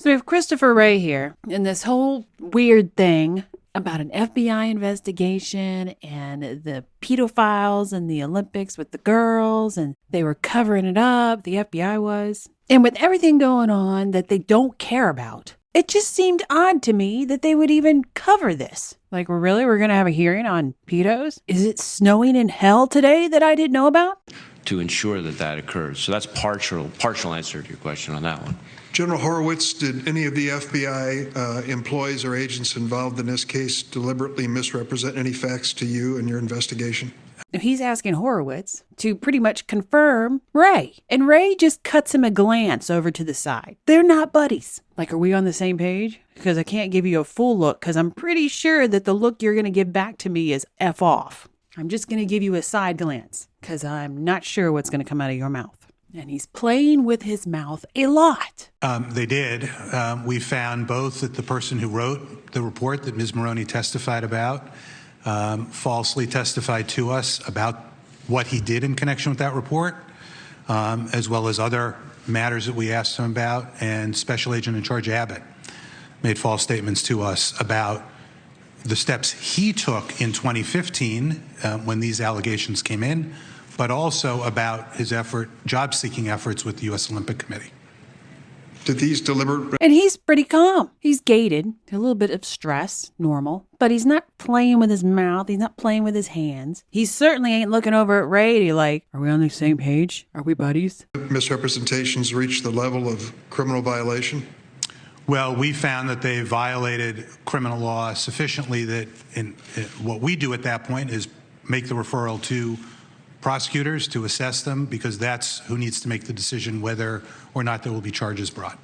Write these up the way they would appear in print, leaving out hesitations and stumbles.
So we have Christopher Wray here in this whole weird thing about an FBI investigation and the pedophiles and the Olympics with the girls, and they were covering it up, the FBI was. And with everything going on that they don't care about, it just seemed odd to me that they would even cover this. Like, we're going to have a hearing on pedos? Is it snowing in hell today that I didn't know about? To ensure that that occurs. So that's partial answer to your question on that one. General Horowitz, did any of the FBI employees or agents involved in this case deliberately misrepresent any facts to you in your investigation? He's asking Horowitz to pretty much confirm Wray. And Wray just cuts him a glance over to the side. They're not buddies. Like, are we on the same page? Because I can't give you a full look, because I'm pretty sure that the look you're going to give back to me is F off. I'm just going to give you a side glance, because I'm not sure what's going to come out of your mouth. And he's playing with his mouth a lot. They did. We found both that the person who wrote the report that Ms. Maroney testified about falsely testified to us about what he did in connection with that report, as well as other matters that we asked him about. And Special Agent in Charge Abbott made false statements to us about the steps he took in 2015 when these allegations came in, but also about his job-seeking efforts with the U.S. Olympic Committee. Did these deliberate... And he's pretty calm. He's gated, a little bit of stress, normal, but he's not playing with his mouth. He's not playing with his hands. He certainly ain't looking over at Ray like, are we on the same page? Are we buddies? misrepresentations reach the level of criminal violation? Well, we found that they violated criminal law sufficiently that what we do at that point is make the referral to prosecutors to assess them, because that's who needs to make the decision whether or not there will be charges brought.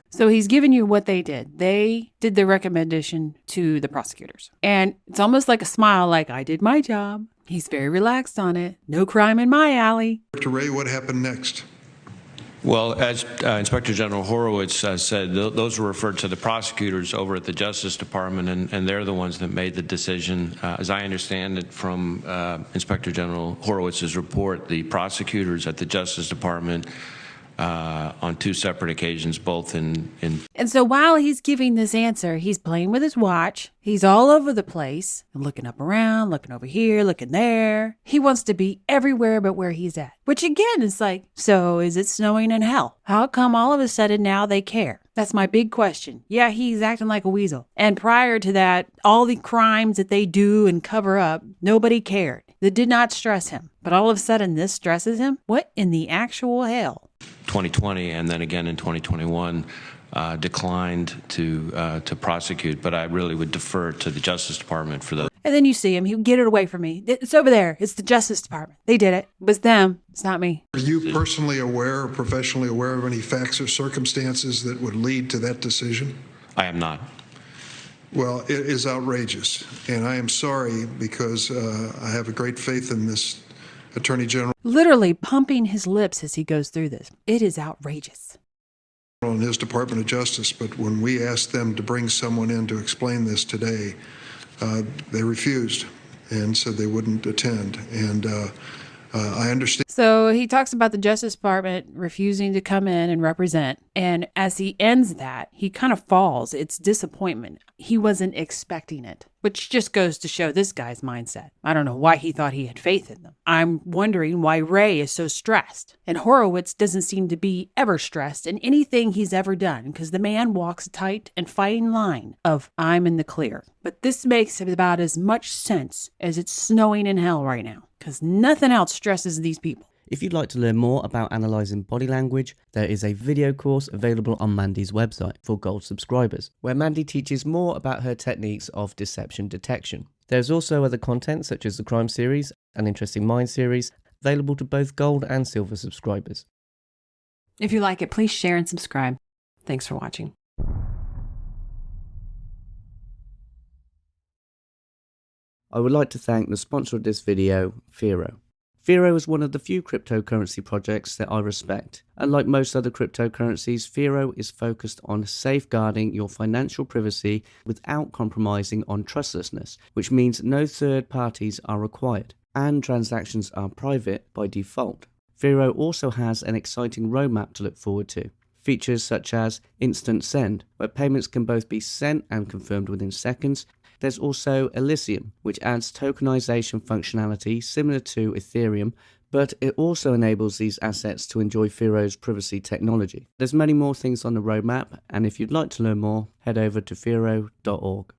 So he's giving you what they did. They did the recommendation to the prosecutors. And it's almost like a smile, like, I did my job. He's very relaxed on it. No crime in my alley. Dr. Ray, what happened next? Well, as Inspector General Horowitz said, those were referred to the prosecutors over at the Justice Department, and they're the ones that made the decision. As I understand it from Inspector General Horowitz's report, the prosecutors at the Justice Department on two separate occasions, both in... And so while he's giving this answer, he's playing with his watch. He's all over the place, and looking up around, looking over here, looking there. He wants to be everywhere but where he's at. Which again is like, so is it snowing in hell? How come all of a sudden now they care? That's my big question. Yeah, he's acting like a weasel. And prior to that, all the crimes that they do and cover up, nobody cared. That did not stress him. But all of a sudden this stresses him? What in the actual hell? 2020 and then again in 2021 declined to prosecute, but I really would defer to the Justice Department for those. And then you see him. He'll get it away from me. It's over there. It's the Justice Department. They did it. It was them. It's not me. Are you personally aware or professionally aware of any facts or circumstances that would lead to that decision? I am not. Well, it is outrageous, and I am sorry, because I have a great faith in this Attorney General. Literally pumping his lips as he goes through this. It is outrageous. In his Department of Justice, but when we asked them to bring someone in to explain this today, they refused and said they wouldn't attend. And I understand. So he talks about the Justice Department refusing to come in and represent. And as he ends that, he kind of falls. It's disappointment. He wasn't expecting it, which just goes to show this guy's mindset. I don't know why he thought he had faith in them. I'm wondering why Ray is so stressed. And Horowitz doesn't seem to be ever stressed in anything he's ever done, because the man walks a tight and fine line of I'm in the clear. But this makes about as much sense as it's snowing in hell right now, because nothing else stresses these people. If you'd like to learn more about analysing body language, there is a video course available on Mandy's website for Gold subscribers, where Mandy teaches more about her techniques of deception detection. There's also other content such as the Crime series and Interesting Minds series, available to both Gold and Silver subscribers. If you like it, please share and subscribe. Thanks for watching. I would like to thank the sponsor of this video, Fero. Fero is one of the few cryptocurrency projects that I respect. Unlike most other cryptocurrencies, Fero is focused on safeguarding your financial privacy without compromising on trustlessness, which means no third parties are required, and transactions are private by default. Fero also has an exciting roadmap to look forward to. Features such as Instant Send, where payments can both be sent and confirmed within seconds. There's also Elysium, which adds tokenization functionality similar to Ethereum, but it also enables these assets to enjoy Fearo's privacy technology. There's many more things on the roadmap, and if you'd like to learn more, head over to fearo.org.